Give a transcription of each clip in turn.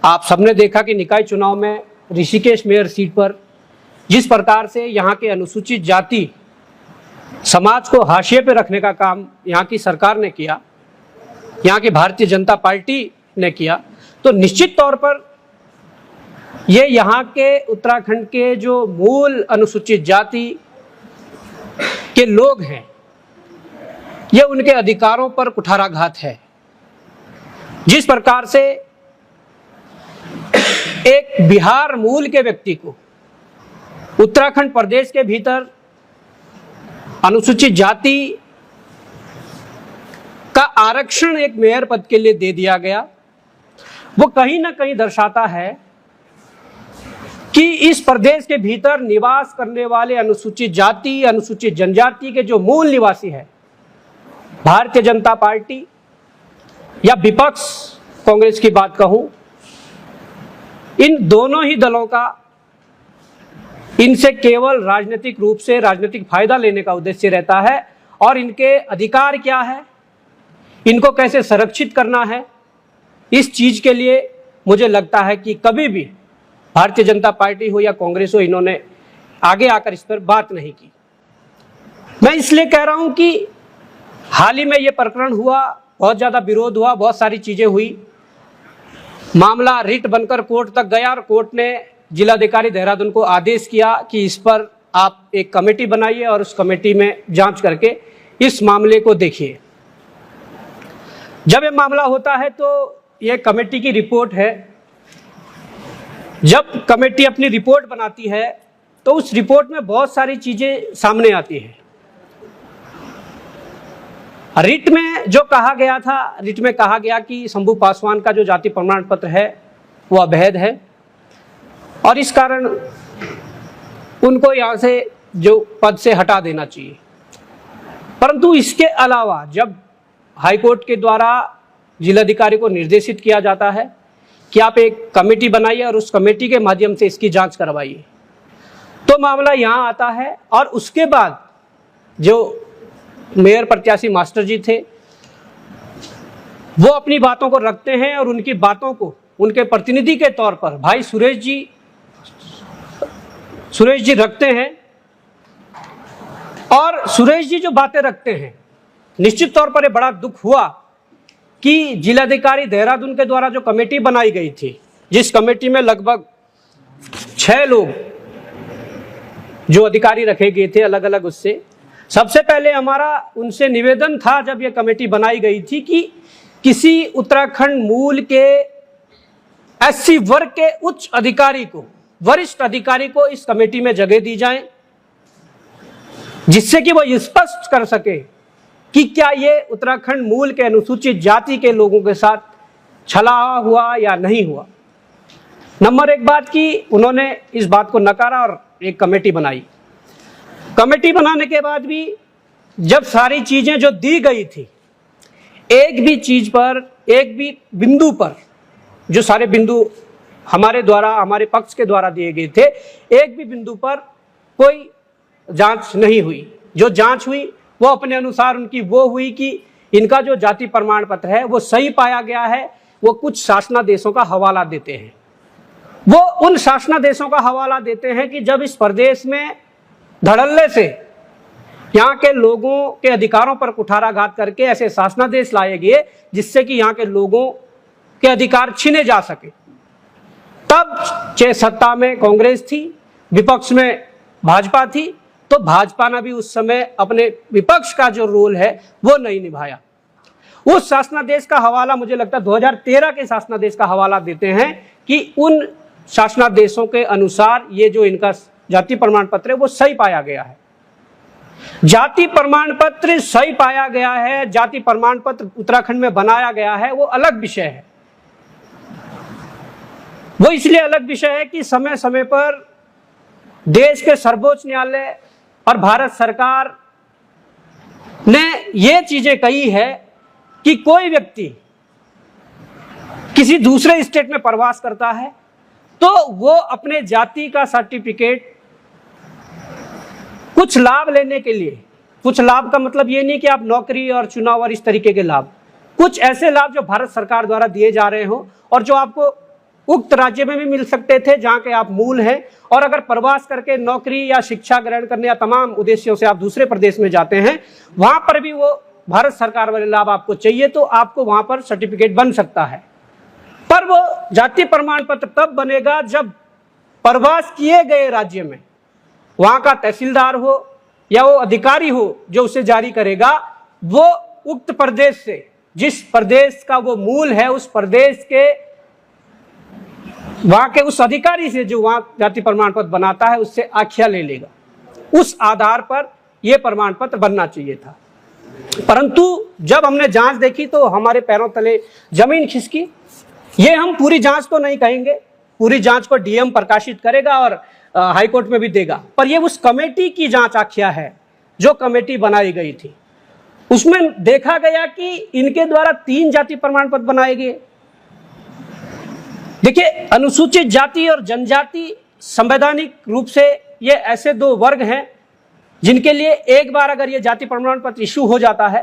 आप सबने देखा कि निकाय चुनाव में ऋषिकेश मेयर सीट पर जिस प्रकार से यहाँ के अनुसूचित जाति समाज को हाशिए पे रखने का काम यहाँ की सरकार ने किया, यहाँ की भारतीय जनता पार्टी ने किया, तो निश्चित तौर पर ये यहाँ के उत्तराखंड के जो मूल अनुसूचित जाति के लोग हैं, ये उनके अधिकारों पर कुठाराघात है। जिस प्रकार से एक बिहार मूल के व्यक्ति को उत्तराखंड प्रदेश के भीतर अनुसूचित जाति का आरक्षण एक मेयर पद के लिए दे दिया गया, वो कहीं ना कहीं दर्शाता है कि इस प्रदेश के भीतर निवास करने वाले अनुसूचित जाति, अनुसूचित जनजाति के जो मूल निवासी है, भारतीय जनता पार्टी या विपक्ष कांग्रेस की बात कहूं, इन दोनों ही दलों का इनसे केवल राजनीतिक रूप से राजनीतिक फायदा लेने का उद्देश्य रहता है। और इनके अधिकार क्या है, इनको कैसे संरक्षित करना है, इस चीज के लिए मुझे लगता है कि कभी भी भारतीय जनता पार्टी हो या कांग्रेस हो, इन्होंने आगे आकर इस पर बात नहीं की। मैं इसलिए कह रहा हूं कि हाल ही में ये प्रकरण हुआ, बहुत ज़्यादा विरोध हुआ, बहुत सारी चीज़ें हुई, मामला रिट बनकर कोर्ट तक गया और कोर्ट ने जिलाधिकारी देहरादून को आदेश किया कि इस पर आप एक कमेटी बनाइए और उस कमेटी में जांच करके इस मामले को देखिए। जब ये मामला होता है तो ये कमेटी की रिपोर्ट है। जब कमेटी अपनी रिपोर्ट बनाती है तो उस रिपोर्ट में बहुत सारी चीज़ें सामने आती हैं। रिट में जो कहा गया था, रिट में कहा गया कि शंभू पासवान का जो जाति प्रमाण पत्र है वो अवैध है और इस कारण उनको यहाँ से जो पद से हटा देना चाहिए। परंतु इसके अलावा जब हाईकोर्ट के द्वारा जिलाधिकारी को निर्देशित किया जाता है कि आप एक कमेटी बनाइए और उस कमेटी के माध्यम से इसकी जांच करवाइए, तो मामला यहाँ आता है। और उसके बाद जो मेयर प्रत्याशी मास्टर जी थे, वो अपनी बातों को रखते हैं और उनकी बातों को उनके प्रतिनिधि के तौर पर भाई सुरेश जी रखते हैं। और सुरेश जी जो बातें रखते हैं, निश्चित तौर पर ये बड़ा दुख हुआ कि जिलाधिकारी देहरादून के द्वारा जो कमेटी बनाई गई थी, जिस कमेटी में लगभग 6 लोग जो अधिकारी रखे गए थे अलग अलग, उससे सबसे पहले हमारा उनसे निवेदन था जब ये कमेटी बनाई गई थी कि किसी उत्तराखंड मूल के एससी वर्ग के उच्च अधिकारी को, वरिष्ठ अधिकारी को इस कमेटी में जगह दी जाए, जिससे कि वो स्पष्ट कर सके कि क्या ये उत्तराखंड मूल के अनुसूचित जाति के लोगों के साथ छला हुआ या नहीं हुआ। नंबर 1 बात की उन्होंने इस बात को नकारा और एक कमेटी बनाई। कमेटी बनाने के बाद भी जब सारी चीजें जो दी गई थी, एक भी चीज पर, एक भी बिंदु पर, जो सारे बिंदु हमारे द्वारा, हमारे पक्ष के द्वारा दिए गए थे, एक भी बिंदु पर कोई जांच नहीं हुई। जो जांच हुई वो अपने अनुसार उनकी वो हुई कि इनका जो जाति प्रमाण पत्र है वो सही पाया गया है। वो कुछ शासनादेशों का हवाला देते हैं। वो उन शासनादेशों का हवाला देते हैं कि जब इस प्रदेश में धड़ल्ले से यहाँ के लोगों के अधिकारों पर कुठाराघात करके ऐसे शासनादेश लाए गए जिससे कि यहाँ के लोगों के अधिकार छीने जा सके, तब चाहे सत्ता में कांग्रेस थी, विपक्ष में भाजपा थी, तो भाजपा ने भी उस समय अपने विपक्ष का जो रोल है वो नहीं निभाया। उस शासनादेश का हवाला मुझे लगता है 2013 के शासनादेश का हवाला देते हैं कि उन शासनादेशों के अनुसार ये जो इनका जाति प्रमाण पत्र है वो सही पाया गया है। जाति प्रमाण पत्र सही पाया गया है, जाति प्रमाण पत्र उत्तराखंड में बनाया गया है, वो अलग विषय है। वो इसलिए अलग विषय है कि समय समय पर देश के सर्वोच्च न्यायालय और भारत सरकार ने ये चीजें कही है कि कोई व्यक्ति किसी दूसरे स्टेट में प्रवास करता है तो वो अपने जाति का सर्टिफिकेट कुछ लाभ लेने के लिए, कुछ लाभ का मतलब ये नहीं कि आप नौकरी और चुनाव और इस तरीके के लाभ, कुछ ऐसे लाभ जो भारत सरकार द्वारा दिए जा रहे हो और जो आपको उक्त राज्य में भी मिल सकते थे जहां के आप मूल हैं, और अगर प्रवास करके नौकरी या शिक्षा ग्रहण करने या तमाम उद्देश्यों से आप दूसरे प्रदेश में जाते हैं, वहां पर भी वो भारत सरकार वाले लाभ आपको चाहिए तो आपको वहां पर सर्टिफिकेट बन सकता है। पर वो जाति प्रमाण पत्र तब बनेगा जब प्रवास किए गए राज्य में वहां का तहसीलदार हो या वो अधिकारी हो जो उसे जारी करेगा, वो उक्त प्रदेश से, जिस प्रदेश का वो मूल है, उस प्रदेश के वहां के उस अधिकारी से जो वहां जाति प्रमाण पत्र बनाता है उससे आख्या ले लेगा। उस आधार पर यह प्रमाण पत्र बनना चाहिए था। परंतु जब हमने जांच देखी तो हमारे पैरों तले जमीन खिसकी। ये हम पूरी जांच तो नहीं कहेंगे, पूरी जांच को डीएम प्रकाशित करेगा और हाईकोर्ट में भी देगा, पर ये उस कमेटी की जांच आख्या है जो कमेटी बनाई गई थी। उसमें देखा गया कि इनके द्वारा 3 जाति प्रमाण पत्र बनाए गए। देखिए, अनुसूचित जाति और जनजाति संवैधानिक रूप से ये ऐसे 2 वर्ग हैं जिनके लिए एक बार अगर ये जाति प्रमाण पत्र इशू हो जाता है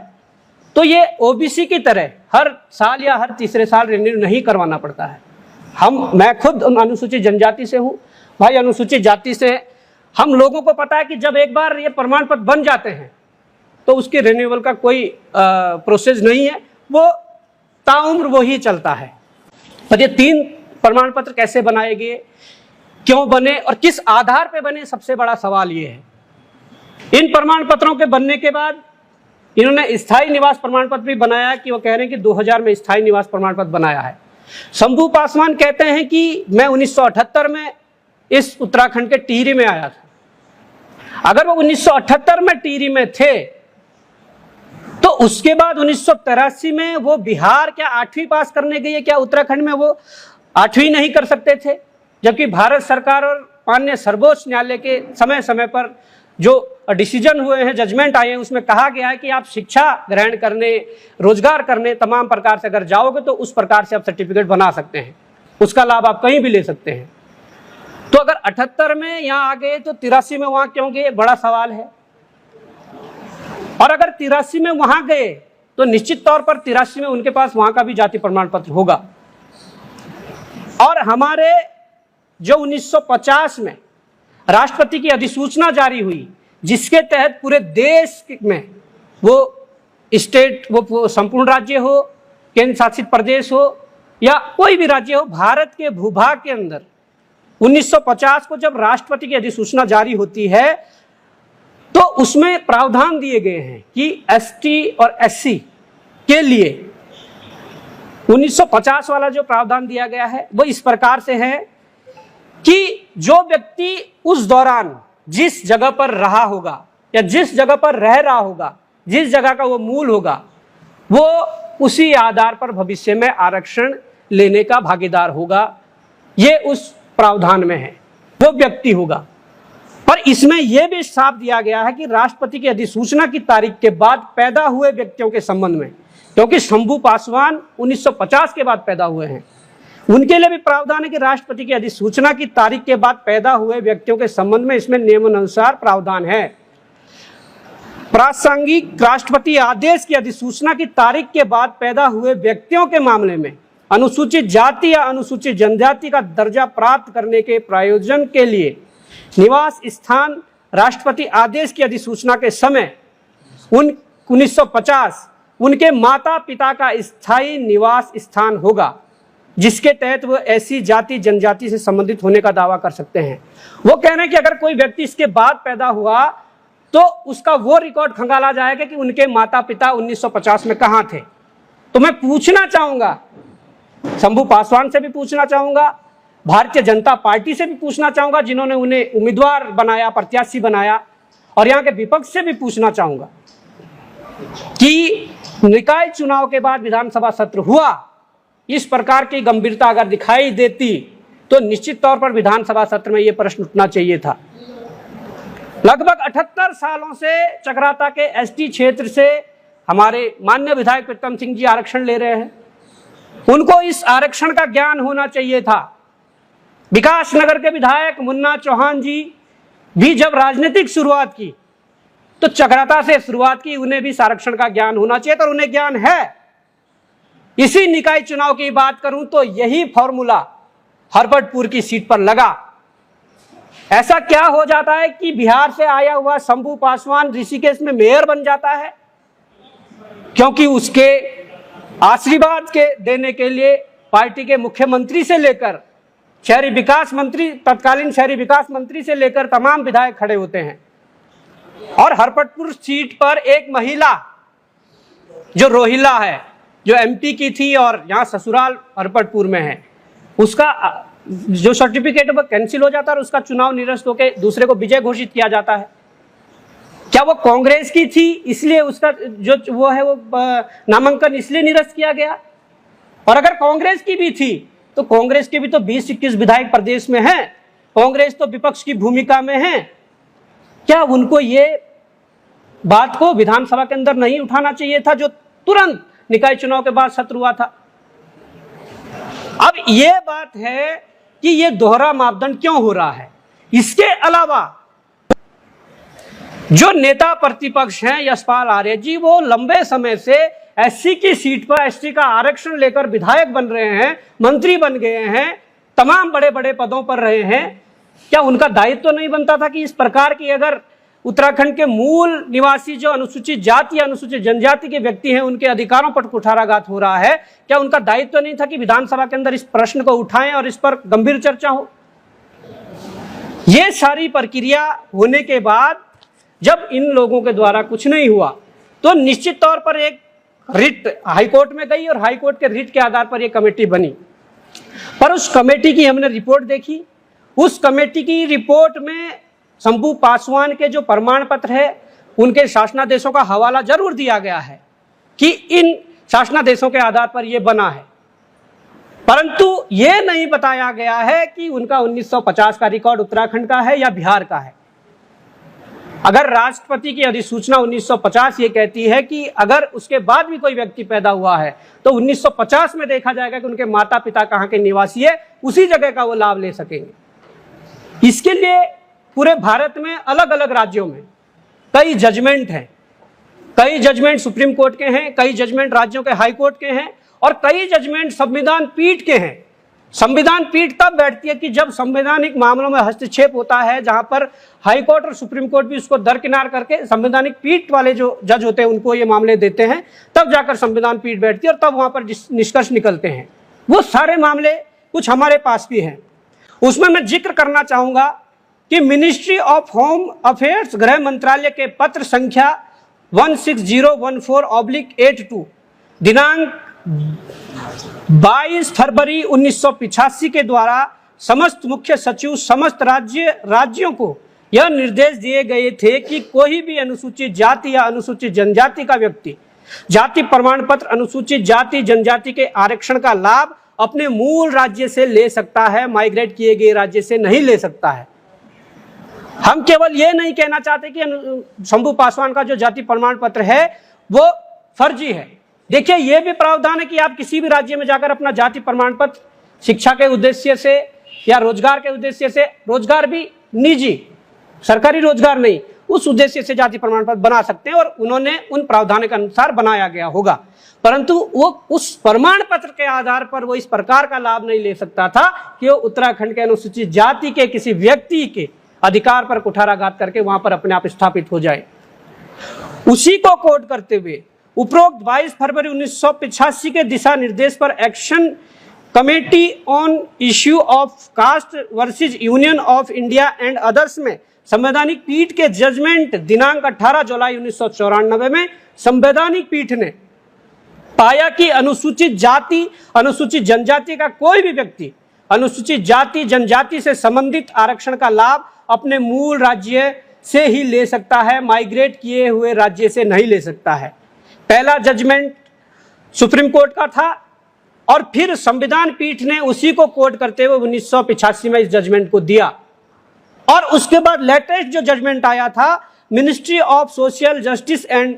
तो ये ओबीसी की तरह हर साल या हर तीसरे साल रिन्यू नहीं करवाना पड़ता है। मैं खुद अनुसूचित जनजाति से हूँ, भाई अनुसूचित जाति से। हम लोगों को पता है कि जब एक बार ये प्रमाण पत्र बन जाते हैं तो उसके रिन्यूअल का कोई प्रोसेस नहीं है, वो ताउम्र वो ही चलता है। पर ये 3 प्रमाण पत्र कैसे बनाए गए, क्यों बने और किस आधार पे बने, सबसे बड़ा सवाल ये है। इन प्रमाण पत्रों के बनने के बाद इन्होंने स्थायी निवास प्रमाण पत्र भी बनाया कि वो कह रहे हैं कि 2000 में स्थायी निवास प्रमाण पत्र बनाया है। शंभू पासवान कहते हैं कि मैं 1978 में इस उत्तराखंड के टिहरी में आया था। अगर वो 1978 में टिहरी में थे तो उसके बाद 1983 में वो बिहार क्या 8वीं पास करने गए, क्या उत्तराखंड में वो 8वीं नहीं कर सकते थे? जबकि भारत सरकार और माननीय सर्वोच्च न्यायालय के समय समय पर जो डिसीजन हुए हैं, जजमेंट आए हैं, उसमें कहा गया है कि आप शिक्षा ग्रहण करने, रोजगार करने तमाम प्रकार से अगर जाओगे तो उस प्रकार से आप सर्टिफिकेट बना सकते हैं, उसका लाभ आप कहीं भी ले सकते हैं। तो अगर 78 में यहाँ आ गए तो 83 में वहां क्यों गए, बड़ा सवाल है। और अगर 83 में वहां गए तो निश्चित तौर पर 83 में उनके पास वहां का भी जाति प्रमाण पत्र होगा। और हमारे जो 1950 में राष्ट्रपति की अधिसूचना जारी हुई जिसके तहत पूरे देश में वो स्टेट, वो संपूर्ण राज्य हो, केंद्र शासित प्रदेश हो या कोई भी राज्य हो, भारत के भूभाग के अंदर 1950 को जब राष्ट्रपति की अधिसूचना जारी होती है तो उसमें प्रावधान दिए गए हैं कि एसटी और एससी के लिए 1950 वाला जो प्रावधान दिया गया है वो इस प्रकार से है कि जो व्यक्ति उस दौरान जिस जगह पर रहा होगा या जिस जगह पर रह रहा होगा, जिस जगह का वो मूल होगा, वो उसी आधार पर भविष्य में आरक्षण लेने का भागीदार होगा। ये उस प्रावधान में है, वो व्यक्ति होगा। पर इसमें यह भी साफ दिया गया है कि राष्ट्रपति की अधिसूचना की तारीख के बाद पैदा हुए व्यक्तियों के संबंध में, क्योंकि शंभू पासवान 1950 के बाद पैदा हुए हैं, उनके लिए भी प्रावधान है कि राष्ट्रपति की अधिसूचना की तारीख के बाद पैदा हुए व्यक्तियों के संबंध में इसमें नियमानुसार प्रावधान है। प्रासंगिक राष्ट्रपति आदेश की अधिसूचना की तारीख के बाद पैदा हुए व्यक्तियों के मामले में अनुसूचित जाति या अनुसूचित जनजाति का दर्जा प्राप्त करने के प्रयोजन के लिए निवास स्थान राष्ट्रपति आदेश की अधिसूचना के समय 1950 उनके माता पिता का स्थायी निवास स्थान होगा, जिसके तहत वो ऐसी जाति जनजाति से संबंधित होने का दावा कर सकते हैं। वो कह रहे हैं कि अगर कोई व्यक्ति इसके बाद पैदा हुआ तो उसका वो रिकॉर्ड खंगाला जाएगा कि उनके माता पिता 1950 में कहां थे। तो मैं पूछना चाहूंगा, शंभू पासवान से भी पूछना चाहूंगा, भारतीय जनता पार्टी से भी पूछना चाहूंगा जिन्होंने उन्हें उम्मीदवार बनाया, प्रत्याशी बनाया, और यहाँ के विपक्ष से भी पूछना चाहूंगा कि निकाय चुनाव के बाद विधानसभा सत्र हुआ, इस प्रकार की गंभीरता अगर दिखाई देती तो निश्चित तौर पर विधानसभा सत्र में यह प्रश्न उठना चाहिए था। लगभग 78 सालों से चकराता के एसटी क्षेत्र से हमारे माननीय विधायक प्रीतम सिंह जी आरक्षण ले रहे हैं, उनको इस आरक्षण का ज्ञान होना चाहिए था। विकासनगर के विधायक मुन्ना चौहान जी भी जब राजनीतिक शुरुआत की तो चकराता से शुरुआत की, उन्हें भी इस आरक्षण का ज्ञान होना चाहिए, और उन्हें ज्ञान है। इसी निकाय चुनाव की बात करूं तो यही फॉर्मूला हरपटपुर की सीट पर लगा। ऐसा क्या हो जाता है कि बिहार से आया हुआ शंभू पासवान ऋषिकेश में मेयर बन जाता है? क्योंकि उसके आशीर्वाद के देने के लिए पार्टी के मुख्यमंत्री से लेकर शहरी विकास मंत्री, तत्कालीन शहरी विकास मंत्री से लेकर तमाम विधायक खड़े होते हैं। और हरपटपुर सीट पर एक महिला जो रोहिला है, जो एमपी की थी और यहाँ ससुराल हरपटपुर में है, उसका जो सर्टिफिकेट वो कैंसिल हो जाता है और उसका चुनाव निरस्त होकर दूसरे को विजय घोषित किया जाता है। क्या वो कांग्रेस की थी इसलिए उसका जो वो है वो नामांकन इसलिए निरस्त किया गया? और अगर कांग्रेस की भी थी तो कांग्रेस के भी तो 20-21 विधायक प्रदेश में हैं, कांग्रेस तो विपक्ष की भूमिका में है। क्या उनको ये बात को विधानसभा के अंदर नहीं उठाना चाहिए था जो तुरंत निकाय चुनाव के बाद सत्र हुआ था? अब ये बात है कि ये दोहरा मापदंड क्यों हो रहा है। इसके अलावा जो नेता प्रतिपक्ष हैं यशपाल आर्य जी, वो लंबे समय से एससी की सीट पर एसटी का आरक्षण लेकर विधायक बन रहे हैं, मंत्री बन गए हैं, तमाम बड़े बड़े पदों पर रहे हैं। क्या उनका दायित्व तो नहीं बनता था कि इस प्रकार की अगर उत्तराखंड के मूल निवासी जो अनुसूचित जाति या अनुसूचित जनजाति के व्यक्ति हैं उनके अधिकारों पर कुठाराघात हो रहा है, क्या उनका दायित्व नहीं था कि विधानसभा के अंदर इस प्रश्न को उठाएं और इस पर गंभीर चर्चा हो? ये सारी प्रक्रिया होने के बाद जब इन लोगों के द्वारा कुछ नहीं हुआ तो निश्चित तौर पर एक रिट हाईकोर्ट में गई और हाईकोर्ट के रिट के आधार पर यह कमेटी बनी। पर उस कमेटी की हमने रिपोर्ट देखी। उस कमेटी की रिपोर्ट में शंभू पासवान के जो प्रमाण पत्र है उनके शासनादेशों का हवाला जरूर दिया गया है कि इन शासनादेशों के आधार पर यह बना है, परंतु यह नहीं बताया गया है कि उनका 1950 का रिकॉर्ड उत्तराखंड का है या बिहार का है। अगर राष्ट्रपति की अधिसूचना 1950 ये कहती है कि अगर उसके बाद भी कोई व्यक्ति पैदा हुआ है तो 1950 में देखा जाएगा कि उनके माता पिता कहाँ के निवासी है, उसी जगह का वो लाभ ले सकेंगे। इसके लिए पूरे भारत में अलग अलग राज्यों में कई जजमेंट हैं, कई जजमेंट सुप्रीम कोर्ट के हैं, कई जजमेंट राज्यों के हाई कोर्ट के हैं और कई जजमेंट संविधान पीठ के हैं। संविधान पीठ तब बैठती है कि जब संवैधानिक मामलों में हस्तक्षेप होता है, जहां पर हाई कोर्ट और सुप्रीम कोर्ट भी उसको दरकिनार करके संवैधानिक पीठ वाले जो जज होते हैं उनको ये मामले देते हैं, तब जाकर संविधान पीठ बैठती है और तब वहां पर निष्कर्ष निकलते हैं। वो सारे मामले कुछ हमारे पास भी हैं। उसमें मैं जिक्र करना चाहूंगा कि मिनिस्ट्री ऑफ होम अफेयर्स, गृह मंत्रालय के पत्र संख्या 16014/82 दिनांक 22 फरवरी 1985 के द्वारा समस्त मुख्य सचिव समस्त राज्यों को यह निर्देश दिए गए थे कि कोई भी अनुसूचित जाति या अनुसूचित जनजाति का व्यक्ति जाति प्रमाण पत्र अनुसूचित जाति जनजाति के आरक्षण का लाभ अपने मूल राज्य से ले सकता है, माइग्रेट किए गए राज्य से नहीं ले सकता है। हम केवल ये नहीं कहना चाहते कि शंभू पासवान का जो जाति प्रमाण पत्र है वो फर्जी है। देखिए, यह भी प्रावधान है कि आप किसी भी राज्य में जाकर अपना जाति प्रमाण पत्र शिक्षा के उद्देश्य से या रोजगार के उद्देश्य से, रोजगार भी निजी सरकारी रोजगार नहीं, उस उद्देश्य से जाति प्रमाण पत्र बना सकते हैं और उन्होंने उन प्रावधानों के अनुसार बनाया गया होगा, परंतु वो उस प्रमाण पत्र के आधार पर वो इस प्रकार का लाभ नहीं ले सकता था कि वो उत्तराखंड के अनुसूचित जाति के किसी व्यक्ति के अधिकार पर कुठाराघात करके वहां पर अपने आप स्थापित हो जाए। उसी को कोट करते हुए उपरोक्त 22 फरवरी 1985 के दिशा निर्देश पर action committee on issue of caste versus union of India and others में संवैधानिक पीठ के जजमेंट दिनांक 18 जुलाई 1994 में संवैधानिक पीठ ने पाया कि अनुसूचित जाति अनुसूचित जनजाति का कोई भी व्यक्ति अनुसूचित जाति जनजाति से संबंधित आरक्षण का लाभ अपने मूल राज्य से ही ले सकता है, माइग्रेट किए हुए राज्य से नहीं ले सकता है। पहला जजमेंट सुप्रीम कोर्ट का था और फिर संविधान पीठ ने उसी को कोट करते हुए 1985 में इस जजमेंट को दिया। और उसके बाद लेटेस्ट जो जजमेंट आया था ministry of social justice and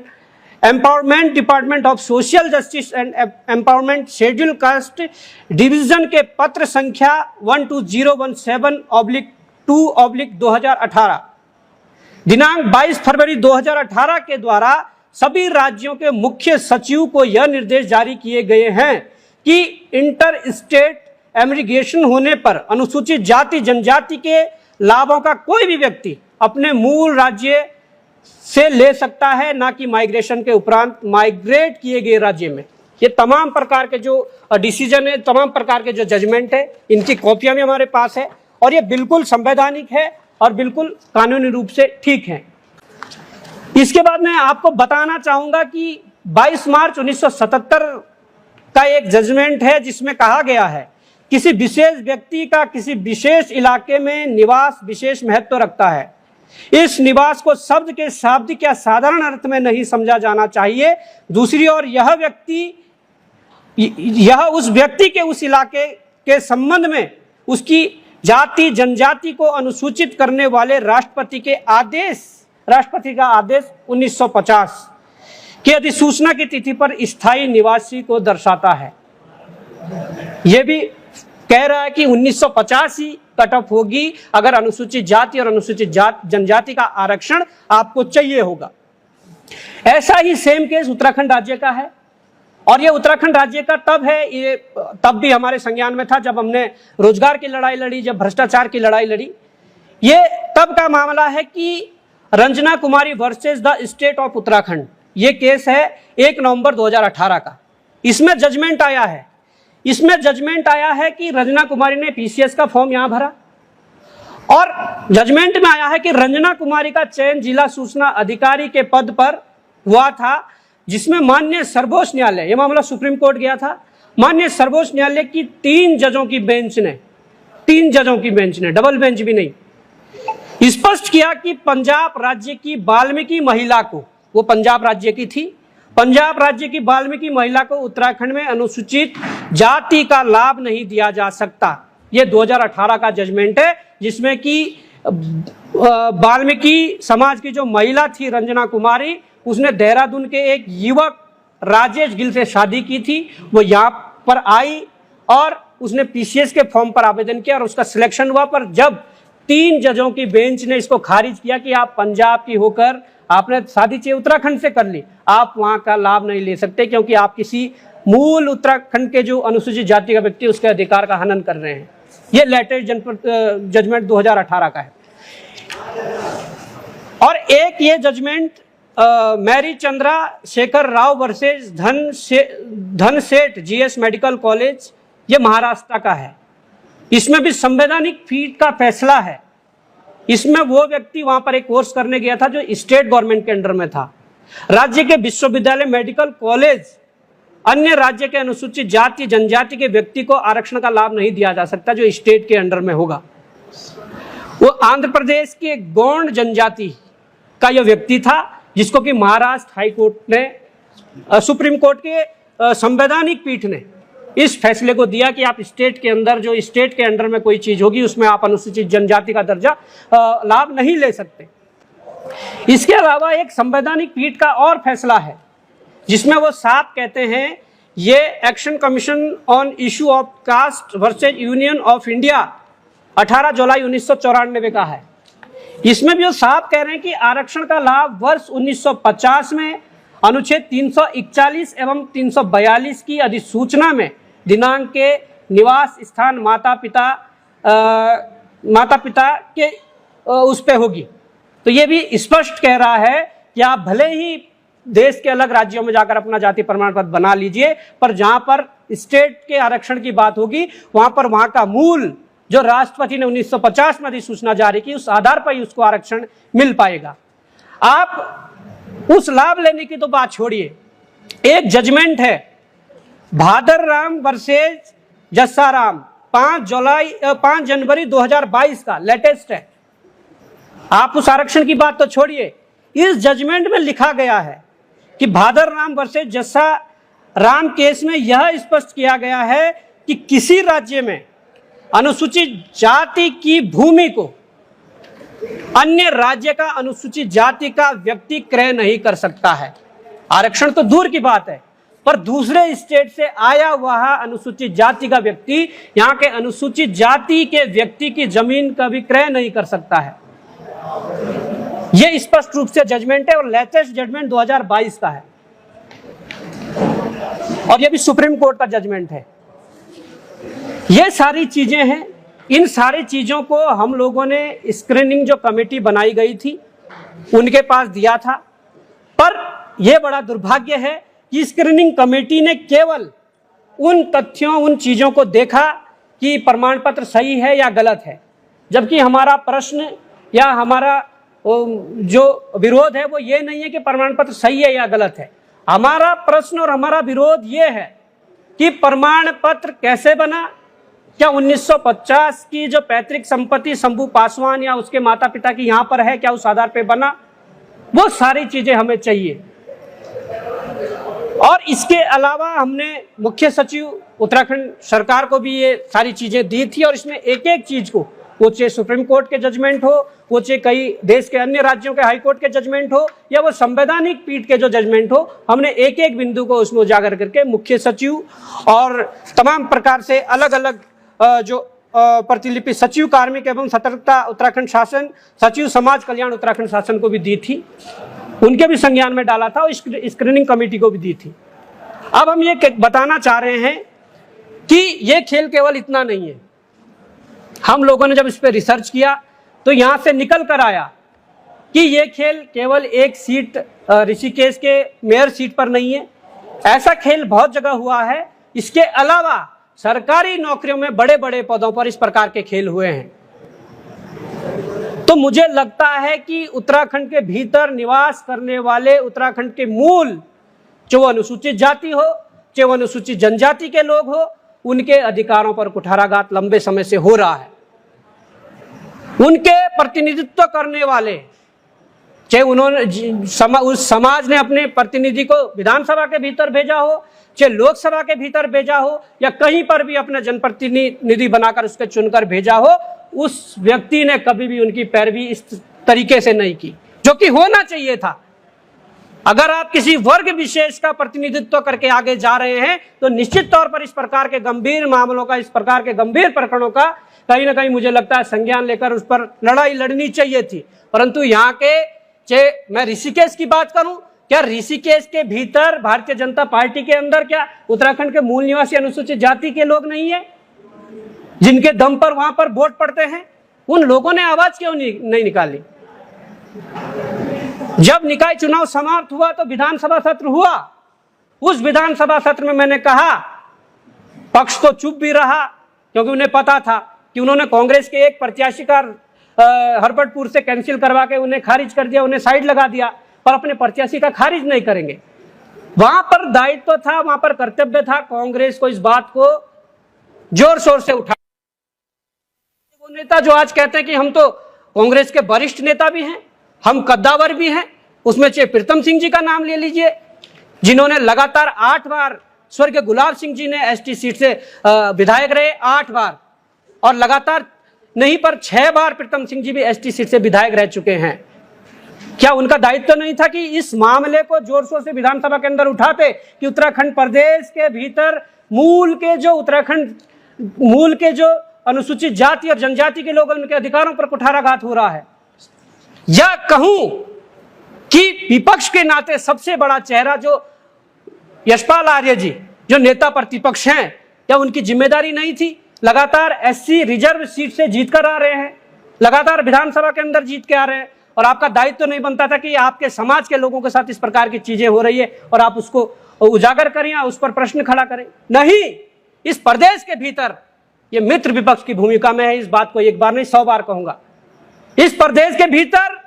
empowerment, department of social justice and empowerment, schedule caste division के पत्र संख्या 12017/2/2018 दिनांक 22 फरवरी 2018 के द्वारा सभी राज्यों के मुख्य सचिव को यह निर्देश जारी किए गए हैं कि इंटर स्टेट एमरिगेशन होने पर अनुसूचित जाति जनजाति के लाभों का कोई भी व्यक्ति अपने मूल राज्य से ले सकता है, ना कि माइग्रेशन के उपरांत माइग्रेट किए गए राज्य में। ये तमाम प्रकार के जो डिसीजन है, तमाम प्रकार के जो जजमेंट है, इनकी कॉपियां भी हमारे पास है और ये बिल्कुल संवैधानिक है और बिल्कुल कानूनी रूप से ठीक है। इसके बाद मैं आपको बताना चाहूंगा कि 22 मार्च 1977 का एक जजमेंट है जिसमें कहा गया है किसी विशेष व्यक्ति का किसी विशेष इलाके में निवास विशेष महत्व रखता है। इस निवास को शब्द के शाब्दिक या साधारण अर्थ में नहीं समझा जाना चाहिए। दूसरी ओर यह उस व्यक्ति के उस इलाके के संबंध में उसकी जाति जनजाति को अनुसूचित करने वाले राष्ट्रपति का आदेश 1950 की अधिसूचना की तिथि पर स्थायी निवासी को दर्शाता है। यह भी कह रहा है कि 1950 ही कट ऑफ होगी अगर अनुसूचित जाति और अनुसूचित जनजाति का आरक्षण आपको चाहिए होगा। ऐसा ही सेम केस उत्तराखंड राज्य का है और ये उत्तराखंड राज्य का तब है, ये तब भी हमारे संज्ञान में था जब हमने रोजगार की लड़ाई लड़ी, जब भ्रष्टाचार की लड़ाई लड़ी। ये तब का मामला है कि Ranjana Kumari versus the state of Uttarakhand, ये केस है 1 नवंबर 2018 का। इसमें जजमेंट आया है कि रंजना कुमारी ने पीसीएस का फॉर्म यहां भरा और जजमेंट में आया है कि रंजना कुमारी का चयन जिला सूचना अधिकारी के पद पर हुआ था, जिसमें माननीय सर्वोच्च न्यायालय, यह मामला सुप्रीम कोर्ट गया था, माननीय सर्वोच्च न्यायालय की 3 जजों की बेंच ने, डबल बेंच भी नहीं, स्पष्ट किया कि पंजाब राज्य की वाल्मीकि महिला को, वो पंजाब राज्य की थी, पंजाब राज्य की वाल्मीकि महिला को उत्तराखंड में अनुसूचित जाति का लाभ नहीं दिया जा सकता। ये 2018 का जजमेंट है जिसमें कि वाल्मीकि समाज की जो महिला थी रंजना कुमारी, उसने देहरादून के एक युवक राजेश गिल से शादी की थी। वो यहाँ पर आई और उसने पीसीएस के फॉर्म पर आवेदन किया और उसका सिलेक्शन हुआ, पर जब 3 जजों की बेंच ने इसको खारिज किया कि आप पंजाब की होकर आपने शादी चाहिए उत्तराखंड से कर ली, आप वहां का लाभ नहीं ले सकते क्योंकि आप किसी मूल उत्तराखंड के जो अनुसूचित जाति का व्यक्ति उसके अधिकार का हनन कर रहे हैं। ये लेटेस्ट जजमेंट 2018 का है। और एक ये judgment Mary Chandra Shekhar Rao versus Dhanseth GS medical college, ये महाराष्ट्र का है। इसमें भी संवैधानिक पीठ का फैसला है। इसमें वो व्यक्ति वहां पर एक कोर्स करने गया था जो स्टेट गवर्नमेंट के अंडर में था। राज्य के विश्वविद्यालय मेडिकल कॉलेज अन्य राज्य के अनुसूचित जाति जनजाति के व्यक्ति को आरक्षण का लाभ नहीं दिया जा सकता जो स्टेट के अंडर में होगा। वो आंध्र प्रदेश के गौंड जनजाति का यह व्यक्ति था जिसको कि महाराष्ट्र हाई कोर्ट ने, सुप्रीम कोर्ट के संवैधानिक पीठ ने इस फैसले को दिया कि आप स्टेट के अंदर, जो स्टेट के अंडर में कोई चीज होगी उसमें आप अनुसूचित जनजाति का दर्जा लाभ नहीं ले सकते। इसके अलावा एक संवैधानिक पीठ का और फैसला है जिसमें वो साफ कहते हैं, ये action commission on issue of caste versus union of India 18 जुलाई 1994 का है। इसमें भी वो साफ कह रहे हैं कि आरक्षण का लाभ वर्ष 1950 में अनुच्छेद 341 एवं 342 की अधिसूचना में दिनांक के निवास स्थान माता पिता के उस पे होगी। तो ये भी स्पष्ट कह रहा है कि आप भले ही देश के अलग राज्यों में जाकर अपना जाति प्रमाण पत्र बना लीजिए, पर जहां पर स्टेट के आरक्षण की बात होगी वहां पर वहां का मूल जो राष्ट्रपति ने 1950 में अधिसूचना जारी की उस आधार पर ही उसको आरक्षण मिल पाएगा। आप उस लाभ लेने की तो बात छोड़िए, एक जजमेंट है भादर राम वर्सेज जस्साराम 5 जनवरी 2022 का, लेटेस्ट है। आप उस आरक्षण की बात तो छोड़िए, इस जजमेंट में लिखा गया है कि भादर राम वर्सेज जस्साराम केस में यह स्पष्ट किया गया है कि किसी राज्य में अनुसूचित जाति की भूमि को अन्य राज्य का अनुसूचित जाति का व्यक्ति क्रय नहीं कर सकता है। आरक्षण तो दूर की बात है, पर दूसरे स्टेट से आया हुआ अनुसूचित जाति का व्यक्ति यहाँ के अनुसूचित जाति के व्यक्ति की जमीन का भी क्रय नहीं कर सकता है। यह स्पष्ट रूप से जजमेंट है और लेटेस्ट जजमेंट 2022 का है और यह भी सुप्रीम कोर्ट का जजमेंट है। ये सारी चीजें हैं। इन सारी चीजों को हम लोगों ने स्क्रीनिंग जो कमेटी बनाई गई थी उनके पास दिया था, पर यह बड़ा दुर्भाग्य है कि स्क्रीनिंग कमेटी ने केवल उन तथ्यों, उन चीजों को देखा कि प्रमाण पत्र सही है या गलत है, जबकि हमारा प्रश्न या हमारा जो विरोध है वो ये नहीं है कि प्रमाण पत्र सही है या गलत है। हमारा प्रश्न और हमारा विरोध ये है कि प्रमाण पत्र कैसे बना, क्या 1950 की जो पैतृक संपत्ति शंभू पासवान या उसके माता पिता की यहां पर है, क्या उस आधार पर बना, वो सारी चीजें हमें चाहिए। और इसके अलावा हमने मुख्य सचिव उत्तराखंड सरकार को भी ये सारी चीजें दी थी, और इसमें एक एक चीज को, वो चाहे सुप्रीम कोर्ट के जजमेंट हो, वो चाहे कई देश के अन्य राज्यों के हाई कोर्ट के जजमेंट हो, या वो संवैधानिक पीठ के जो जजमेंट हो, हमने एक एक बिंदु को उसमें उजागर करके मुख्य सचिव और तमाम प्रकार से अलग अलग जो प्रतिलिपि सचिव कार्मिक एवं सतर्कता उत्तराखंड शासन, सचिव समाज कल्याण उत्तराखंड शासन को भी दी थी, उनके भी संज्ञान में डाला था और स्क्रीनिंग कमेटी को भी दी थी। अब हम ये बताना चाह रहे हैं कि ये खेल केवल इतना नहीं है। हम लोगों ने जब इस पर रिसर्च किया तो यहां से निकल कर आया कि ये खेल केवल एक सीट ऋषिकेश के मेयर सीट पर नहीं है, ऐसा खेल बहुत जगह हुआ है। इसके अलावा सरकारी नौकरियों में बड़े बड़े पदों पर इस प्रकार के खेल हुए हैं। तो मुझे लगता है कि उत्तराखंड के भीतर निवास करने वाले उत्तराखंड के मूल, जो अनुसूचित जाति हो, चाहे अनुसूचित जनजाति के लोग हो, उनके अधिकारों पर कुठाराघात लंबे समय से हो रहा है। उनके प्रतिनिधित्व करने वाले, चाहे उन्होंने उस समाज ने अपने प्रतिनिधि को विधानसभा के भीतर भेजा हो, चाहे लोकसभा के भीतर भेजा हो, या कहीं पर भी अपना जनप्रतिनिधि बनाकर उसके चुनकर भेजा हो, उस व्यक्ति ने कभी भी उनकी पैरवी इस तरीके से नहीं की, जो कि होना चाहिए था। अगर आप किसी वर्ग विशेष का प्रतिनिधित्व करके आगे जा रहे हैं तो निश्चित तौर पर इस प्रकार के गंभीर मामलों का, इस प्रकार के गंभीर प्रकरणों का कहीं ना कहीं मुझे लगता है संज्ञान लेकर उस पर लड़ाई लड़नी चाहिए थी। परंतु यहाँ के, चाहे मैं ऋषिकेश की बात करूं, क्या ऋषिकेश के भीतर भारतीय जनता पार्टी के अंदर क्या उत्तराखंड के मूल निवासी अनुसूचित जाति के लोग नहीं है जिनके दम पर वहां पर वोट पड़ते हैं? उन लोगों ने आवाज क्यों नहीं निकाली? जब निकाय चुनाव समाप्त हुआ तो विधानसभा सत्र हुआ। उस विधानसभा सत्र में मैंने कहा, पक्ष तो चुप भी रहा क्योंकि उन्हें पता था कि उन्होंने कांग्रेस के एक प्रत्याशी का हरबटपुर से कैंसिल करवा के उन्हें खारिज कर दिया, उन्हें साइड लगा दिया, पर अपने प्रत्याशी का खारिज नहीं करेंगे। वहां पर दायित्व था, वहां पर कर्तव्य था कांग्रेस को इस बात को जोर शोर से उठा। वो नेता जो आज कहते हैं कि हम तो कांग्रेस के वरिष्ठ नेता भी हैं, हम कद्दावर भी हैं, उसमें चाहे प्रीतम सिंह जी का नाम ले लीजिए, जिन्होंने लगातार 8 बार, स्वर्गीय गुलाब सिंह जी ने एसटी सीट से विधायक रहे 8 बार, और लगातार नहीं पर 6 बार प्रीतम सिंह जी भी एसटी सीट से विधायक रह चुके हैं। क्या उनका दायित्व नहीं था कि इस मामले को जोर शोर से विधानसभा के अंदर उठाते कि उत्तराखंड प्रदेश के भीतर मूल के जो अनुसूचित जाति और जनजाति के लोग, उनके अधिकारों पर कुठाराघात हो रहा है? या कहूं कि विपक्ष के नाते सबसे बड़ा चेहरा जो यशपाल आर्य जी, जो नेता प्रतिपक्ष हैं, क्या उनकी जिम्मेदारी नहीं थी? लगातार एससी रिजर्व सीट से जीत कर आ रहे हैं, लगातार विधानसभा के अंदर जीत के आ रहे हैं, और आपका दायित्व नहीं बनता था कि आपके समाज के लोगों के साथ इस प्रकार की चीजें हो रही है और आप उसको उजागर करें या उस पर प्रश्न खड़ा करें? नहीं, इस प्रदेश के भीतर ये मित्र विपक्ष की भूमिका में है। इस बात को एक बार नहीं 100 बार कहूंगा। इस प्रदेश के भीतर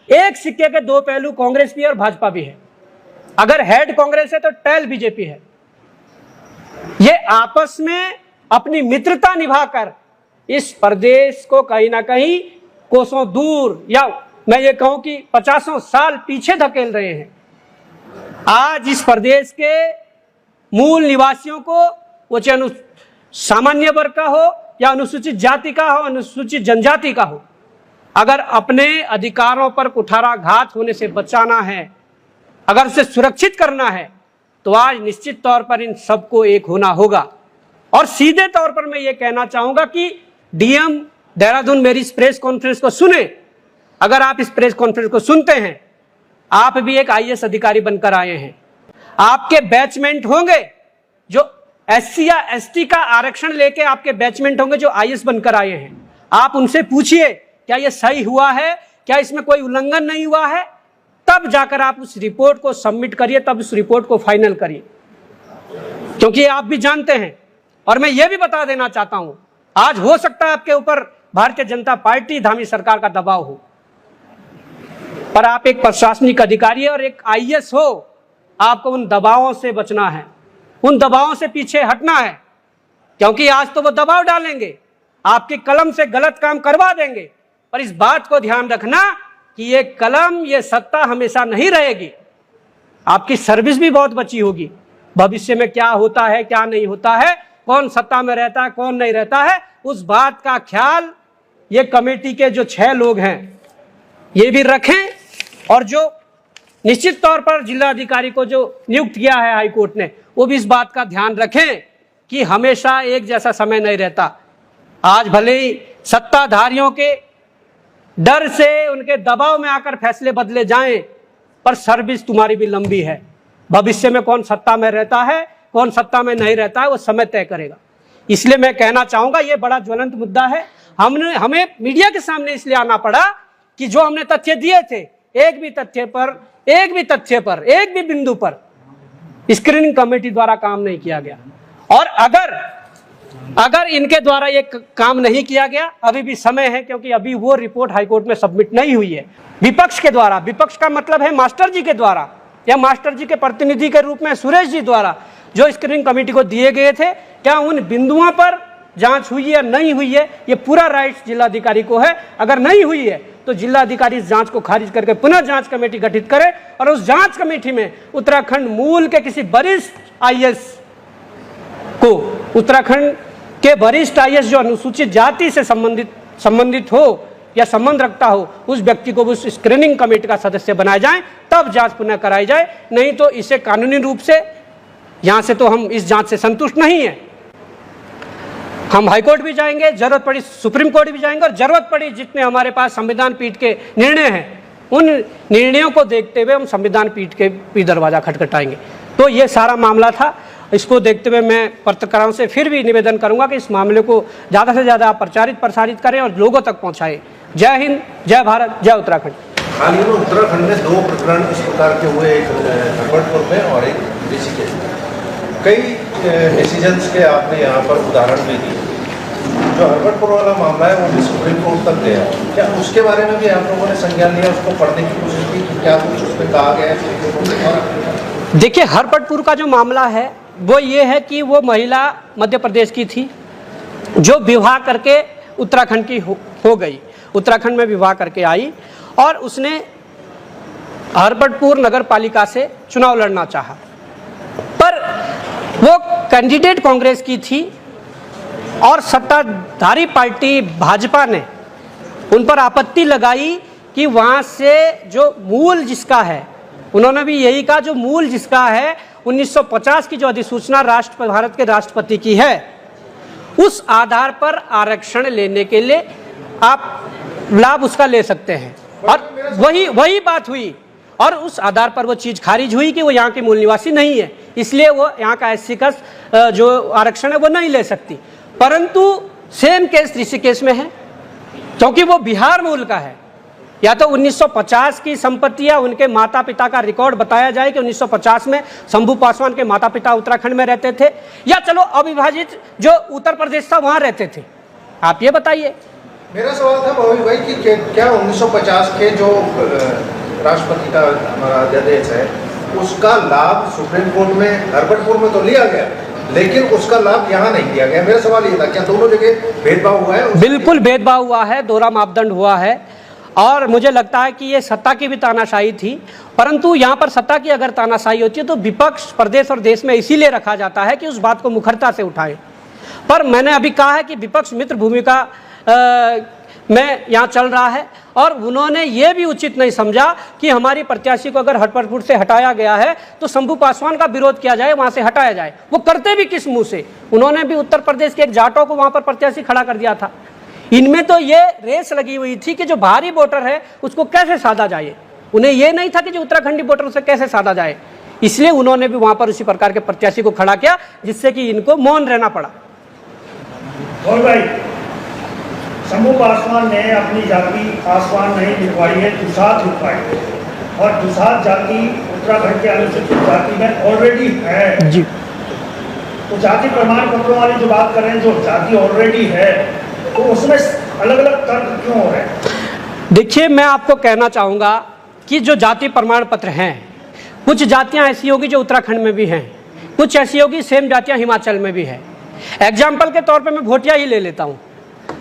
एक सिक्के के 2 पहलू कांग्रेस भी है और भाजपा भी है। अगर हेड कांग्रेस है तो टेल बीजेपी है। ये आपस में अपनी मित्रता निभाकर इस प्रदेश को कहीं ना कहीं कोसों दूर, या मैं ये कहूं कि 50 साल पीछे धकेल रहे हैं। आज इस प्रदेश के मूल निवासियों को, वो चाहे सामान्य वर्ग का हो या अनुसूचित जाति का हो, अनुसूचित जनजाति का हो, अगर अपने अधिकारों पर कुठाराघात होने से बचाना है, अगर उसे सुरक्षित करना है, तो आज निश्चित तौर पर इन सबको एक होना होगा। और सीधे तौर पर मैं ये कहना चाहूंगा कि डीएम देहरादून मेरी इस प्रेस कॉन्फ्रेंस को सुने। अगर आप इस प्रेस कॉन्फ्रेंस को सुनते हैं, आप भी एक आईएएस अधिकारी बनकर आए हैं, आपके बैचमेंट होंगे जो SC या ST का आरक्षण लेके आपके बैचमेंट होंगे जो IAS बनकर आए हैं, आप उनसे पूछिए क्या ये सही हुआ है, क्या इसमें कोई उल्लंघन नहीं हुआ है, तब जाकर आप उस रिपोर्ट को सबमिट करिए, तब उस रिपोर्ट को फाइनल करिए। क्योंकि आप भी जानते हैं, और मैं ये भी बता देना चाहता हूं, आज हो सकता है आपके ऊपर भारतीय जनता पार्टी धामी सरकार का दबाव हो, पर आप एक प्रशासनिक अधिकारी और एक IAS हो, आपको उन दबावों से बचना है, उन दबावों से पीछे हटना है। क्योंकि आज तो वो दबाव डालेंगे, आपके कलम से गलत काम करवा देंगे, पर इस बात को ध्यान रखना कि ये कलम, ये सत्ता हमेशा नहीं रहेगी। आपकी सर्विस भी बहुत बची होगी, भविष्य में क्या होता है क्या नहीं होता है, कौन सत्ता में रहता है कौन नहीं रहता है, उस बात का ख्याल ये कमेटी के जो 6 लोग हैं ये भी रखें, और जो निश्चित तौर पर जिलाधिकारी को जो नियुक्त किया है हाईकोर्ट ने, वो भी इस बात का ध्यान रखें कि हमेशा एक जैसा समय नहीं रहता। आज भले ही सत्ताधारियों के डर से, उनके दबाव में आकर फैसले बदले जाएं, पर सर्विस तुम्हारी भी लंबी है। भविष्य में कौन सत्ता में रहता है कौन सत्ता में नहीं रहता है, वो समय तय करेगा। इसलिए मैं कहना चाहूंगा, ये बड़ा ज्वलंत मुद्दा है। हमें मीडिया के सामने इसलिए आना पड़ा कि जो हमने तथ्य दिए थे, एक भी तथ्य पर एक भी बिंदु पर स्क्रीनिंग कमेटी द्वारा काम नहीं किया गया। और अगर इनके द्वारा ये काम नहीं किया गया, अभी भी समय है, क्योंकि अभी वो रिपोर्ट हाईकोर्ट में सबमिट नहीं हुई है। विपक्ष के द्वारा, विपक्ष का मतलब है मास्टर जी के द्वारा या मास्टर जी के प्रतिनिधि के रूप में सुरेश जी द्वारा जो स्क्रीनिंग कमेटी को दिए गए थे, क्या उन बिंदुओं पर जांच हुई है नहीं हुई है, ये पूरा राइट जिलाधिकारी को है। अगर नहीं हुई है तो जिलाधिकारी इस जांच को खारिज करके पुनः जांच कमेटी गठित करे, और उस जांच कमेटी में उत्तराखंड मूल के किसी वरिष्ठ IAS को, उत्तराखंड के वरिष्ठ IAS जो अनुसूचित जाति से संबंधित हो या संबंध रखता हो, उस व्यक्ति को उस स्क्रीनिंग कमेटी का सदस्य बनाया जाए, तब जांच पुनः कराई जाए। नहीं तो इसे कानूनी रूप से, यहां से तो हम इस जांच से संतुष्ट नहीं है, हम हाईकोर्ट भी जाएंगे, जरूरत पड़ी सुप्रीम कोर्ट भी जाएंगे, और जरूरत पड़ी जितने हमारे पास संविधान पीठ के निर्णय हैं, उन निर्णयों को देखते हुए हम संविधान पीठ के भी दरवाजा खटखटाएंगे। तो ये सारा मामला था। इसको देखते हुए मैं पत्रकारों से फिर भी निवेदन करूंगा कि इस मामले को ज़्यादा से ज़्यादा प्रसारित करें और लोगों तक पहुंचाएं। जय हिंद, जय भारत, जय उत्तराखंड। हाल ही में उत्तराखंड में 2 प्रकरण इस प्रकार के हुए, एक हरबटपुर में और एक ऋषिकेश में। कई डिसीजंस के आपने यहाँ पर उदाहरण भी दिए। जो हरबटपुर वाला मामला है वो भी सुप्रीम कोर्ट तक गया, क्या उसके बारे में भी आप लोगों ने संज्ञान लिया, उसको पढ़ने की कोशिश की कि क्या कुछ उस पर कहा गया है? देखिए, हरबटपुर का जो मामला है वो ये है कि वो महिला मध्य प्रदेश की थी जो विवाह करके उत्तराखंड की हो गई, उत्तराखंड में विवाह करके आई, और उसने हरबटपुर नगर पालिका से चुनाव लड़ना चाहा, पर वो कैंडिडेट कांग्रेस की थी और सत्ताधारी पार्टी भाजपा ने उन पर आपत्ति लगाई कि वहाँ से जो मूल जिसका है, उन्होंने भी यही कहा, जो मूल जिसका है 1950 की जो अधिसूचना भारत के राष्ट्रपति की है, उस आधार पर आरक्षण लेने के लिए आप लाभ उसका ले सकते हैं। और वही बात हुई, और उस आधार पर वो चीज़ खारिज हुई कि वो यहाँ के मूल निवासी नहीं है, इसलिए वो यहाँ का SC का जो आरक्षण है वो नहीं ले सकती। परंतु सेम केस ऋषिकेश में है, क्योंकि वो बिहार मूल का है। या तो 1950 की संपत्ति या उनके माता पिता का रिकॉर्ड बताया जाए कि 1950 में शंभू पासवान के माता पिता उत्तराखंड में रहते थे, या चलो अविभाजित जो उत्तर प्रदेश था वहाँ रहते थे। आप ये बताइए। मेरा सवाल था भाई कि क्या 1950 के जो राष्ट्रपति का हमारा अध्यादेश है उसका लाभ सुप्रीम कोर्ट में हरबटपुर में तो लिया गया, लेकिन उसका लाभ यहाँ नहीं दिया गया। मेरा सवाल ये था, क्या दोनों जगह भेदभाव हुआ है? बिल्कुल भेदभाव हुआ है, दोहरा मापदंड हुआ है, और मुझे लगता है कि ये सत्ता की भी तानाशाही थी। परंतु यहाँ पर सत्ता की अगर तानाशाही होती है तो विपक्ष प्रदेश और देश में इसीलिए रखा जाता है कि उस बात को मुखरता से उठाए। पर मैंने अभी कहा है कि विपक्ष मित्र भूमिका में यहाँ चल रहा है, और उन्होंने ये भी उचित नहीं समझा कि हमारी प्रत्याशी को अगर हरबटपुर से हटाया गया है तो शंभू पासवान का विरोध किया जाए, वहाँ से हटाया जाए। वो करते भी किस मुँह से? उन्होंने भी उत्तर प्रदेश के एक जाटों को वहाँ पर प्रत्याशी खड़ा कर दिया था। इनमें तो ये रेस लगी हुई थी कि जो बाहरी वोटर है उसको कैसे साधा जाए, उन्हें ये नहीं था कि जो उत्तराखंडी वोटर उसे कैसे साधा जाए। इसलिए उन्होंने भी वहां पर उसी प्रकार के प्रत्याशी को खड़ा किया, जिससे कि इनको मौन रहना पड़ा। और भाई शंभू पासवान ने अपनी जाति पासवान नहीं लिखवाई है, दुसाध लिखवाई है, और दुसाध जाति उत्तराखंड के अनुसूचित जाति में ऑलरेडी है जी। तो जाति प्रमाण पत्रों वाली जो बात कर रहे हैं, जो जाति ऑलरेडी है, तो उसमें अलग अलग तर्क क्यों हो रहे हैं? देखिए, मैं आपको कहना चाहूँगा कि जो जाति प्रमाण पत्र हैं, कुछ जातियाँ ऐसी होगी जो उत्तराखंड में भी हैं, कुछ ऐसी होगी सेम जातियाँ हिमाचल में भी है। एग्जाम्पल के तौर पे मैं भोटिया ही ले लेता हूँ।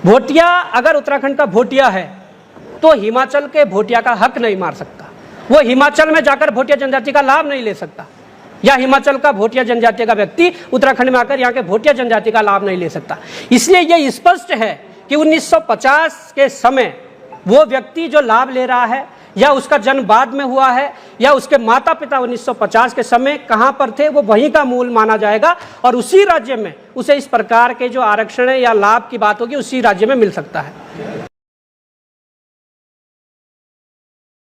भोटिया अगर उत्तराखंड का भोटिया है तो हिमाचल के भोटिया का हक नहीं मार सकता, वो हिमाचल में जाकर भोटिया जनजाति का लाभ नहीं ले सकता, या हिमाचल का भोटिया जनजाति का व्यक्ति उत्तराखंड में आकर यहाँ के भोटिया जनजाति का लाभ नहीं ले सकता। इसलिए ये स्पष्ट है कि 1950 के समय वो व्यक्ति जो लाभ ले रहा है, या उसका जन्म बाद में हुआ है, या उसके माता पिता 1950 के समय कहाँ पर थे, वो वहीं का मूल माना जाएगा, और उसी राज्य में उसे इस प्रकार के जो आरक्षण या लाभ की बात होगी उसी राज्य में मिल सकता है।